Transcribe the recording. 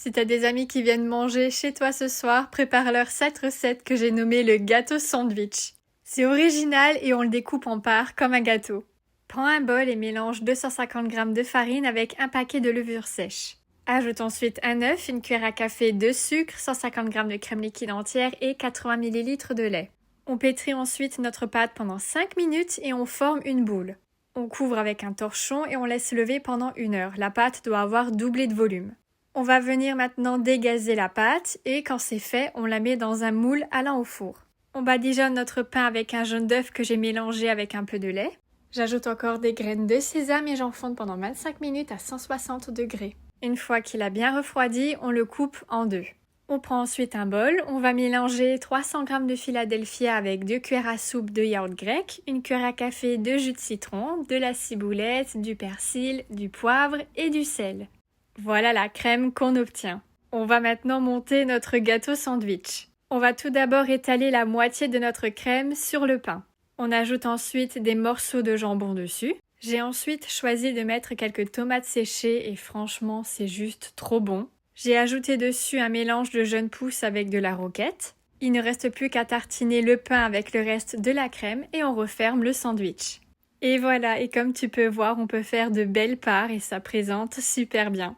Si t'as des amis qui viennent manger chez toi ce soir, prépare-leur cette recette que j'ai nommée le gâteau sandwich. C'est original et on le découpe en parts comme un gâteau. Prends un bol et mélange 250 g de farine avec un paquet de levure sèche. Ajoute ensuite un œuf, une cuillère à café de sucre, 150 g de crème liquide entière et 80 ml de lait. On pétrit ensuite notre pâte pendant 5 minutes et on forme une boule. On couvre avec un torchon et on laisse lever pendant 1 heure. La pâte doit avoir doublé de volume. On va venir maintenant dégazer la pâte et quand c'est fait, on la met dans un moule allant au four. On badigeonne notre pain avec un jaune d'œuf que j'ai mélangé avec un peu de lait. J'ajoute encore des graines de sésame et j'enfonce pendant 25 minutes à 160 degrés. Une fois qu'il a bien refroidi, on le coupe en deux. On prend ensuite un bol, on va mélanger 300 g de Philadelphia avec 2 cuillères à soupe de yaourt grec, une cuillère à café de jus de citron, de la ciboulette, du persil, du poivre et du sel. Voilà la crème qu'on obtient. On va maintenant monter notre gâteau sandwich. On va tout d'abord étaler la moitié de notre crème sur le pain. On ajoute ensuite des morceaux de jambon dessus. J'ai ensuite choisi de mettre quelques tomates séchées et franchement c'est juste trop bon. J'ai ajouté dessus un mélange de jeunes pousses avec de la roquette. Il ne reste plus qu'à tartiner le pain avec le reste de la crème et on referme le sandwich. Et voilà, et comme tu peux voir, on peut faire de belles parts et ça présente super bien.